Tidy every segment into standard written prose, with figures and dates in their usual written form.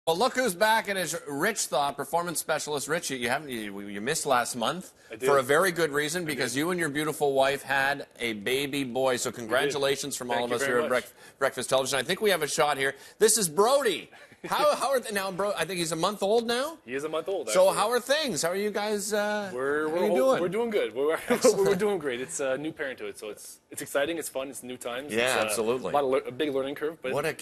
Well, look who's back, and it's Rich Thaw, performance specialist. Rich, you missed last month for a very good reason, because you and your beautiful wife had a baby boy. So congratulations from all of us here at Breakfast Television. I think we have a shot here. This is Brody. How are now, bro? I think he's a month old now. He is a month old. So how are things? How are you guys? We're doing good. We're doing great. It's new parenthood, so it's exciting. It's fun. It's new times. Yeah, it's, absolutely. A big learning curve, but what a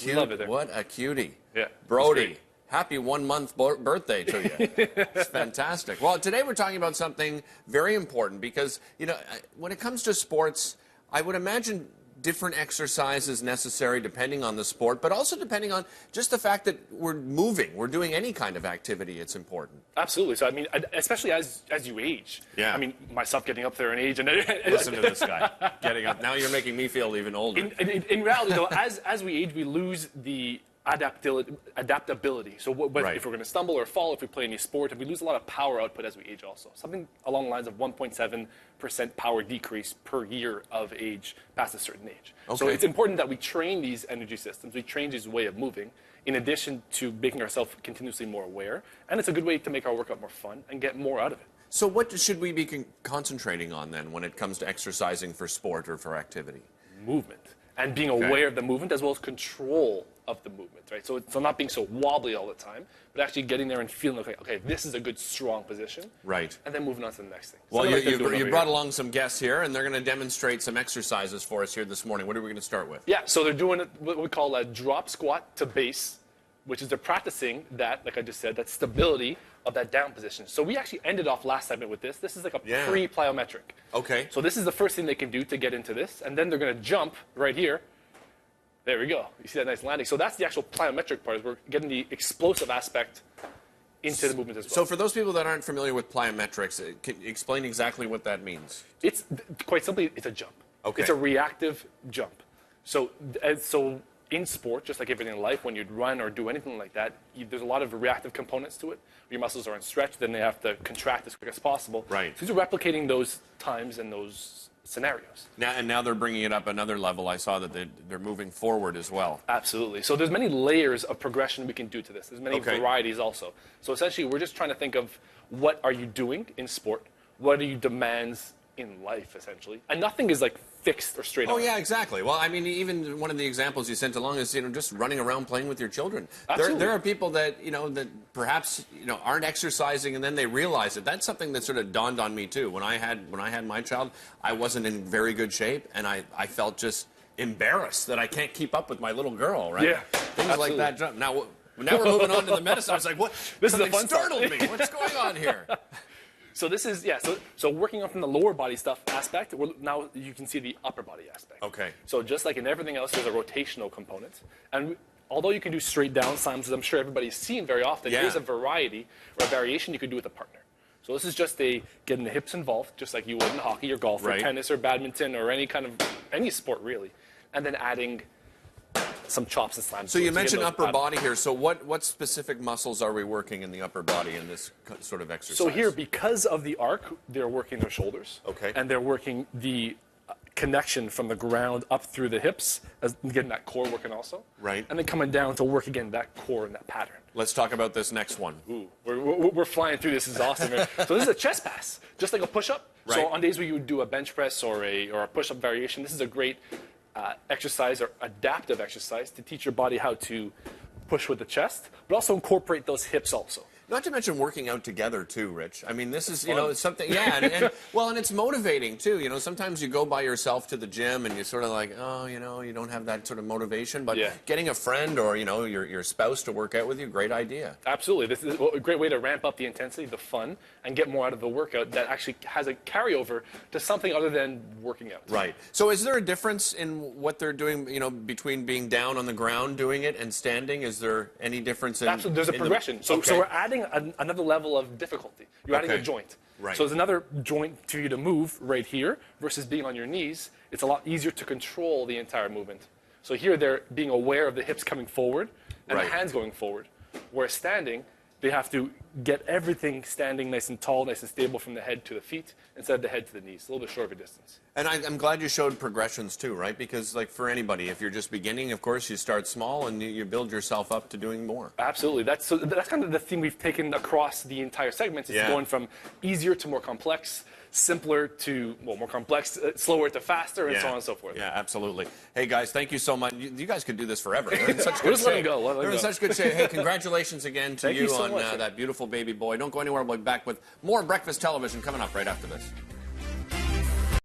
cutie. Yeah, Brody. Happy 1 month birthday to you. It's fantastic. Well, today we're talking about something very important because, when it comes to sports, I would imagine different exercises necessary depending on the sport, but also depending on just the fact that we're moving, we're doing any kind of activity, it's important. Absolutely. So, I mean, especially as you age. Yeah. I mean, myself getting up there in age. And listen to this guy getting up. Now you're making me feel even older. In reality, though, as we age, we lose the adaptability. So if we're going to stumble or fall, if we play any sport, and we lose a lot of power output as we age also. Something along the lines of 1.7% power decrease per year of age past a certain age. Okay. So it's important that we train these energy systems, we train these way of moving, in addition to making ourselves continuously more aware. And it's a good way to make our workout more fun and get more out of it. So what should we be concentrating on then when it comes to exercising for sport or for activity? Movement. And being aware of the movement as well as control of the movement, right? So not being so wobbly all the time, but actually getting there and feeling like, okay, this is a good, strong position. Right. And then moving on to the next thing. Well, you brought along some guests here, and they're going to demonstrate some exercises for us here this morning. What are we going to start with? Yeah, so they're doing what we call a drop squat to base, which is they're practicing that, like I just said, that stability of that down position. So we actually ended off last segment with this. This is like a pre-plyometric. Okay. So this is the first thing they can do to get into this, and then they're going to jump right here. There we go. You see that nice landing. So that's the actual plyometric part, is we're getting the explosive aspect into the movement as well. So for those people that aren't familiar with plyometrics, can you explain exactly what that means? It's quite simply, it's a jump. Okay. It's a reactive jump. So in sport, just like everything in life, when you'd run or do anything like that, there's a lot of reactive components to it. Your muscles are on stretch, then they have to contract as quick as possible. Right. So you're replicating those times and those scenarios. Now they're bringing it up another level. I saw that they're moving forward as well. Absolutely. So there's many layers of progression we can do to this. There's many varieties also. So essentially, we're just trying to think of what are you doing in sport? What are your demands in life, essentially? And nothing is like fixed or straight on. Oh, yeah, exactly. Well, I mean, even one of the examples you sent along is, just running around playing with your children. There are people that, that perhaps, aren't exercising, and then they realize it. That's something that sort of dawned on me, too. When I had my child, I wasn't in very good shape, and I felt just embarrassed that I can't keep up with my little girl, right? Yeah, things like that. Now we're moving on to the medicine. I was like, what? This is the fun startled me. What's going on here? So this is, so working on from the lower body stuff aspect, now you can see the upper body aspect. Okay. So just like in everything else, there's a rotational component. And although you can do straight down slams, as I'm sure everybody's seen very often, here's a variety or a variation you could do with a partner. So this is just getting the hips involved, just like you would in hockey or golf or tennis or badminton or any sport really. And then adding some chops and slams. So you mentioned upper body here. So what specific muscles are we working in the upper body in this sort of exercise? So here, because of the arc, they're working their shoulders. Okay. And they're working the connection from the ground up through the hips, getting that core working also. Right. And then coming down to work again that core and that pattern. Let's talk about this next one. Ooh, we're flying through this. This is awesome. So this is a chest pass, just like a push-up. Right. So on days where you would do a bench press or a push-up variation, this is a great exercise or adaptive exercise to teach your body how to push with the chest, but also incorporate those hips also. Not to mention working out together too, Rich. I mean, this is, it's something, and it's motivating too. Sometimes you go by yourself to the gym and you're sort of like, you don't have that sort of motivation, but getting a friend or, your spouse to work out with you, great idea. Absolutely. This is a great way to ramp up the intensity, the fun, and get more out of the workout that actually has a carryover to something other than working out. Right. So is there a difference in what they're doing, between being down on the ground doing it and standing? Is there any difference in... Absolutely. There's a progression. So we're adding another level of difficulty. You're adding a joint. Right. So there's another joint for you to move right here versus being on your knees. It's a lot easier to control the entire movement. So here they're being aware of the hips coming forward and the hands going forward. Whereas standing, they have to get everything standing nice and tall, nice and stable from the head to the feet instead of the head to the knees. A little bit shorter of a distance. And I'm glad you showed progressions too, right? Because like for anybody, if you're just beginning, of course, you start small and you build yourself up to doing more. Absolutely. That's kind of the theme we've taken across the entire segment. It's going from easier to more complex, simpler to, well, more complex, slower to faster, and so on and so forth. Yeah, absolutely. Hey, guys, thank you so much. You guys could do this forever. They're in such good Just let shape. them go. They're in such good shape. Hey, congratulations again to Thank you so on much, that beautiful baby boy. Don't go anywhere. We'll be back with more Breakfast Television coming up right after this.